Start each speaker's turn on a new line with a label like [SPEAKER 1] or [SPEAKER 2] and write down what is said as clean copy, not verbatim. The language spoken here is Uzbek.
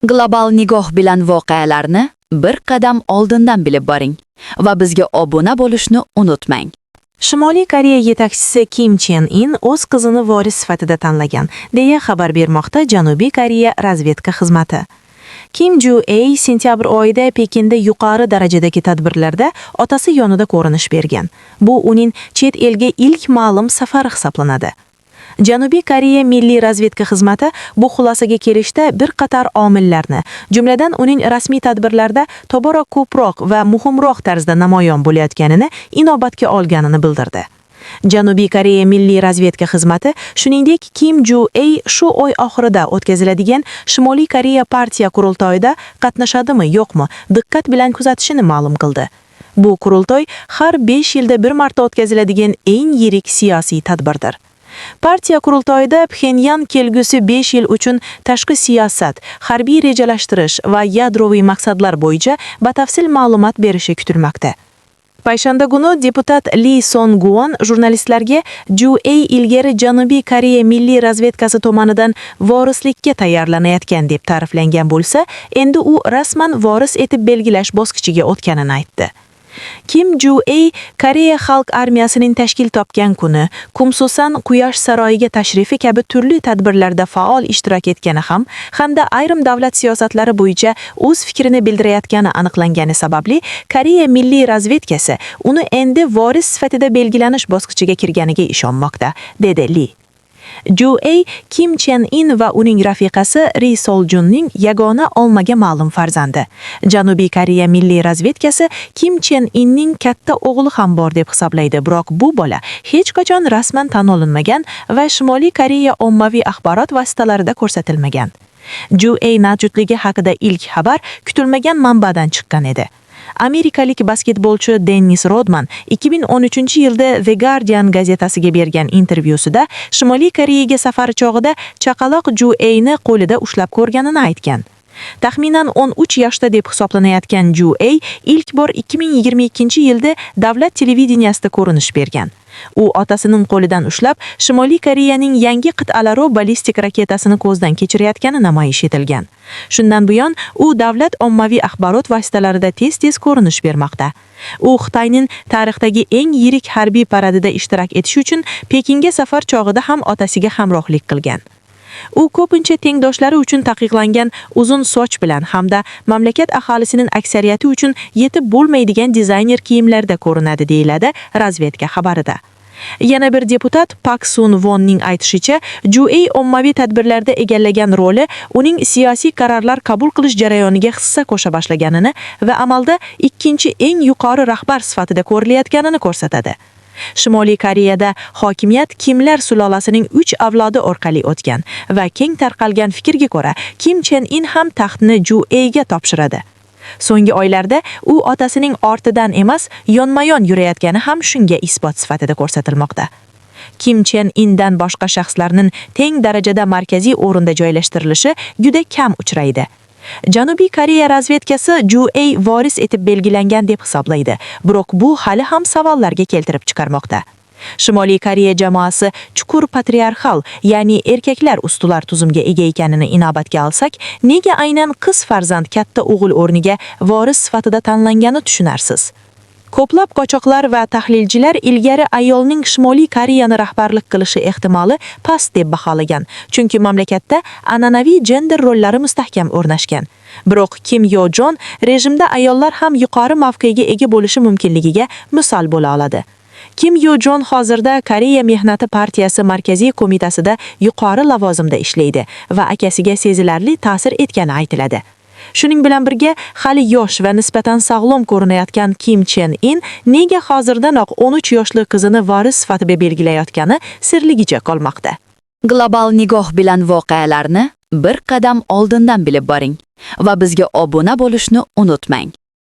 [SPEAKER 1] Global nigoh bilan voqealarni bir qadam oldindan bilib boring va bizga obuna bo'lishni unutmang.
[SPEAKER 2] Shimoliy Koreya yetakchisi Kim Chen In o'z qizini voris sifatida tanlagan, deya xabar bermoqda Janubiy Koreya razvedka xizmati. Kim Ju-ey sentyabr oyida Pekinda yuqori darajadagi tadbirlarda otasi yonida ko'rinish bergan. Bu uning chet elga ilk ma'lum safari hisoblanadi. Janubiy Koreya Milliy razvedka xizmati bu xulosaga kelishda bir qator omillarni, jumladan uning rasmiy tadbirlarda tobora ko'proq va muhimroq tarzda namoyon bo'layotganini inobatga olganini bildirdi. Janubiy Koreya Milliy razvedka xizmati shuningdek Kim Ju-ey shu oy oxirida o'tkaziladigan Shimoliy Koreya partiya qurultoyida qatnashadimi yo'qmi diqqat bilan kuzatishini ma'lum qildi. Bu qurultoy har 5 yilda bir marta o'tkaziladigan eng yirik siyosiy tadbirdir. Partiya qurultoyida Pxenyan kelgusi 5 yil uchun tashqi siyosat, harbiy rejalashtirish va yadroviy maqsadlar bo'yicha batafsil ma'lumot berishi kutilmoqda. Payshanba kuni deputat Lee Song-guon jurnalistlarga Ju-ey ilgari Janubiy Koreya Milliy razvedkasi tomonidan vorislikka tayyorlanayotgan deb ta'riflangan bo'lsa, endi u rasman voris etib belgilash bosqichiga o'tganini aytdi. Kim Ju-ey Koreya Xalq armiyasining tashkil topgan kuni, Kumsusan Quyosh saroyiga tashrifi kabi turli tadbirlarda faol ishtirok etgani hamda ayrim davlat siyosatlari bo'yicha o'z fikrini bildirayotgani aniqlangani sababli Koreya Milliy razvedkasi uni endi voris sifatida belgilanish bosqichiga kirganiga ishonmoqda, dedi Lee. Ju-ey Kim Chen In va uning rafiqasi Ri Sol-junning yagona olmaga ma'lum farzandi. Janubiy Koreya Milliy razvedkasi Kim Chen Inning katta o'g'li ham bor deb hisoblaydi, biroq bu bola hech qachon rasman tan olinmagan va Shimoliy Koreya ommaviy axborot vositalarida ko'rsatilmagan. Ju-ey mavjudligi haqida ilk xabar kutilmagan manbadan chiqqan edi. Amerikalik basketbolchi Dennis Rodman 2013-yilda The Guardian gazetasiga bergan intervyusida Shimoliy Koreyaga safari chog'ida chaqaloq Ju-eyni qo'lida ushlab ko'rganini aytgan. Taxminan 13 yoshda deb hisoblanayotgan Ju-ey ilk bor 2022-yilda davlat televideniyasida ko'rinish bergan. U otasining qo'lidan ushlab, Shimoliy Koreyaning yangi qit'alararo ballistik raketasini ko'zdan kechirayotgani namoyish etilgan. Shundan buyon u davlat ommaviy axborot vositalarida tez-tez ko'rinish bermoqda. U Xitoyning tarixdagi eng yirik harbiy paradida ishtirok etish uchun Pekinga safar chog'ida ham otasiga hamrohlik qilgan. U ko'pincha tengdoshlari uchun taqiqlangan uzun soch bilan hamda mamlakat aholisining aksariyati uchun yetib bo'lmaydigan dizayner kiyimlarda ko'rinadi, deyiladi razvedka xabarida. Yana bir deputat Pak Sun-wonning aytishicha, Ju-ey ommaviy tadbirlarda egallagan roli uning siyosiy qarorlar qabul qilish jarayoniga hissa qo'sha boshlaganini va amalda ikkinchi eng yuqori rahbar sifatida ko'rilayotganini ko'rsatadi. Shimoliy Koreyada hokimiyat Kimlar sulolasining 3 avlodi orqali o'tgan va keng tarqalgan fikrga ko'ra Kim Chen In ham taxtni Ju-eyga topshiradi. So'nggi oylarda u otasining ortidan emas, yonma-yon yurayotgani ham shunga isbot sifatida ko'rsatilmoqda. Kim Chen Indan boshqa shaxslarning teng darajada markaziy o'rinda joylashtirilishi juda kam uchraydi. Janubiy Koreya razvedkasi Ju-ey voris etib belgilangan deb hisoblaydi, biroq bu hali ham savollarga keltirib chiqarmoqda. Shimoliy Koreya jamoasi chuqur patriarxal, ya'ni erkaklar ustular tuzumga ega ekanini inobatga olsak, nega aynan qiz farzand katta o'g'il o'rniga voris sifatida tanlangani tushunarsiz. Ko'plab qochoqlar va tahlilchilar ilgari ayolning Shimoliy Koreyani rahbarlik qilishi ehtimoli past deb baholagan, chunki mamlakatda an'anaviy gender rollari mustahkam o'rnashgan. Biroq Kim Yo-jon rejimda ayollar ham yuqori mavqega ega bo'lishi mumkinligiga misol bo'la oladi. Kim Yo-jon hozirda Koreya Mehnati partiyasi markaziy qo'mitasida yuqori lavozimda ishlaydi va akasiga sezilarli ta'sir etgani aytiladi. Shuning bilan birga hali yosh va nisbatan sog'lom ko'rinayotgan Kim Chen In nega hozirdanoq 13 yoshli qizini voris sifatida belgilayotgani sirligicha qolmoqda.
[SPEAKER 1] Global nigoh bilan voqealarni bir qadam oldindan bilib boring va bizga obuna bo'lishni unutmang.